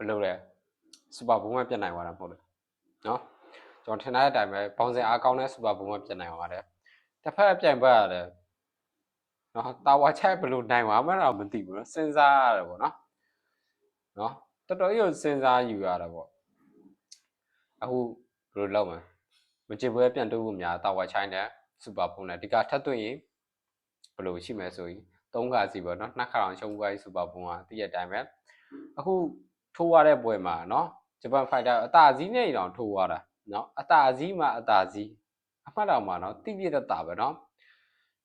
လို့လဲစူပါဘုံမှာပြတ်နိုင်သွားတာမဟုတ်လို့နော်ကျွန်တော်ထင်တဲ့အတိုင်းပဲဘောင်စင်အားကောင်းတဲ့စူပါဘုံမှာပြတ်နိုင်သွားတယ်တစ်ဖက်ပြိုင်ဘက်ရတယ်နော်တာဝါချိုက်ဘလို့နိုင်သွားမှတော့မသိဘူးနော်စဉ်းစားရတယ်ပေါ့နော်တော်တော်ကြီးစဉ်းစားယူရတာပေါ့အခုဘယ်လိုလုပ်မလဲမကြည့်ပွဲပြန်တွေ့ဖို့များတာဝါချိုင်းတဲ့စူပါဘုံနဲ့ဒီကထပ်တွေ့ရင်ဘယ်လိုရှိမယ်ဆိုရင်3ခါစီပေါ့နော်2ခါအောင်ရှုံးပွဲစူပါဘုံကတည့်ရတဲ့အတိုင်းပဲအခုထိုးရတဲ့ပွဲမှာနော်ဂျပန်ဖိုက်တာအသာစီးနဲ့တောင်ထိုးရတာနော်အသာစီးမှာအသာစီးအမှတ်တော်မှာနော်တိပြည့်တတာပဲနော်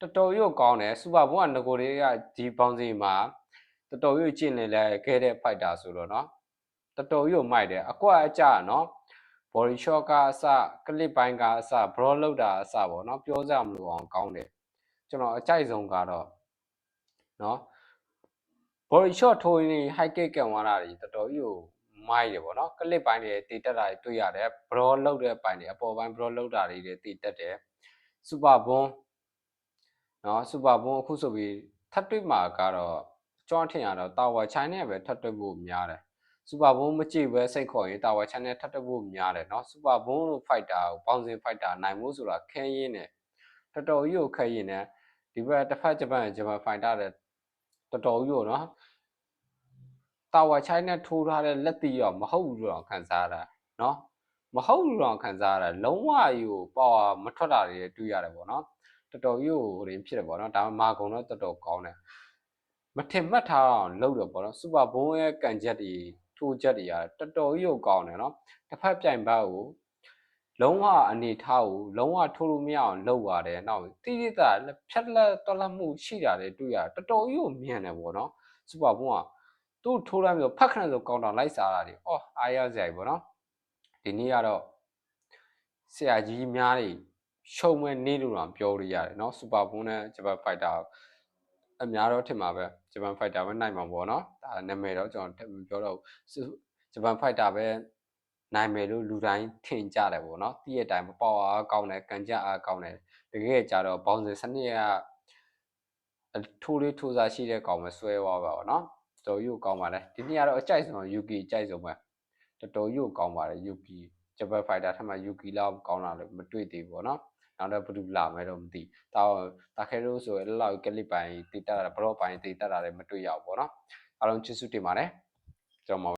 တော်တော်ရွကောင်းတယ်စူပါဘုံကငကိုတွေကဒီပေါင်းစီမှာတော်တော်ရွကျင့်နေလဲခဲ့တဲ့ဖိုက်တာဆိုတော့နော်တော်တော်ရွမိုက်တယ်အကွက်အကြနော်body shot ကအစ clip ပိုင်းကအစ brawl လောက်တာအစပေါ့နော်ပြောစရာမလိုအောင်ကောင်းတယ်ကျွန်တော်အကြိုက်ဆုံးကတော့နော် body shot ထိုးရင် high kick ကန်သွားတာတွေတော်တော်ကြီးကိုမိုက်တယ်ပေါ့နော် clip ပိုင်းတွေတည်တက်တာတွေတွေ့ရတယ် brawl လောက်တဲ့ပိုင်းတွေအပေါ်ပိုင်း brawl လောက်တာတွေတည်တက်တယ် super bone နော် super bone အခုဆိုပြီးထပ်တွေ့မှာကတော့ကျွန်တော်ထင်ရတော့တာဝါချိုင်းနဲ့ပဲထပ်တွေ့ဖို့များတယ်စူပါဘုံမကြည့်ပဲစိတ်ခေါ်ရင်တာဝါချန်နယ်ထပ်တက်ဖို့များတယ်เนาะစူပါဘုံလို့ဖိုက်တာကိုပေါင်းစင်ဖိုက်တာနိုင်ဖို့ဆိုတာခဲရင်းနဲ့တော်တော်ကြီးကိုခဲရင်းနဲ့ဒီဘက်တစ်ဖက်ဂျပန်ဖိုက်တာတဲ့တော်တော်ကြီးကိုเนาะတာဝါချိုင်းနဲ့ထိုးထားတဲ့လက်တီရောမဟုတ်ဘူးတော့ခံစားရတာเนาะမဟုတ်ဘူးတော့ခံစားရတာလုံးဝကြီးကိုပါဝါမထွက်တာတွေတွေ့ရတယ်ပေါ့เนาะတော်တော်ကြီးကိုရင်းဖြစ်တယ်ပေါ့เนาะဒါမှမာကုံတော့တော်တော်ကောင်းတယ်မထင်မှတ်ထားအောင်လုပ်တယ်ပေါ့เนาะစူပါဘုံရဲ့ကန်ချက်တွေထိုးချက်တွေရတော်တော်ကြီးကိုကောင်းတယ်เนาะတစ်ဖက်ပြိုင်ဘက်ကိုလုံးဝအနေထားကိုလုံးဝထိုးလို့မရအောင်လုပ်ရတယ်နောက်တိတိကျဖြတ်လက်တော်လက်မှုရှိတာတွေတွေ့ရတော်တော်ကြီးကိုမြန်တယ်ပေါ့เนาะစူပါဘုံကသူ့ထိုးလိုက်ပြီးတော့ဖက်ခဏဆိုကောင်တာလိုက်စားတာတွေအားရစရာပေါ့เนาะဒီနေ့ကတော့ဆရာကြီးများတွေရှုံမဲ့နေလို့တော့ပြောလို့ရတယ်เนาะစူပါဘုံနဲ့ဂျပန်ဖိုက်တာအများတော့ထင်မှာပဲဂျပန်ဖိုက်တာပဲနိုင်မှာပေါ့เนาะဒါနာမည်တော့ကျွန်တော်မပြောတော့ဘူးဂျပန်ဖိုက်တာပဲနိုင်မယ်လို့လူတိုင်းထင်ကြတယ်ပေါ့เนาะတည့်ရတိုင်းပေါဝါကောင်းတယ်ကန်ကြအားကောင်းတယ်တကယ်ကြတော့ဘောင်စင်စနစ်ကထိုးလေးထိုးစားရှိတဲ့ကောင်ပဲဆွဲသွားပါတော့เนาะတော်ယူကောင်းပါတယ်ဒီနေ့ကတော့အကြိုက်ဆုံးယူကီအကြိုက်ဆုံးပဲတော်ယူကောင်းပါတယ်ယူကီဂျပန်ဖိုက်တာထက်မှယူကီလောက်ကောင်းတာလည်းမတွေ့သေးဘူးပေါ့เนาะနောက်တော့ဘယ်သူလာမယ်တော့မသိတာခဲရိုးဆိုရင်လောက်ကလစ်ပိုင်းတည်တက်တာဘလော့ပိုင်းတည်တက်တာလည်းမတွေ့ရဘူးပေါ့နော်အားလုံးကျေးဇူးတင်ပါတယ်ကျွန်တော်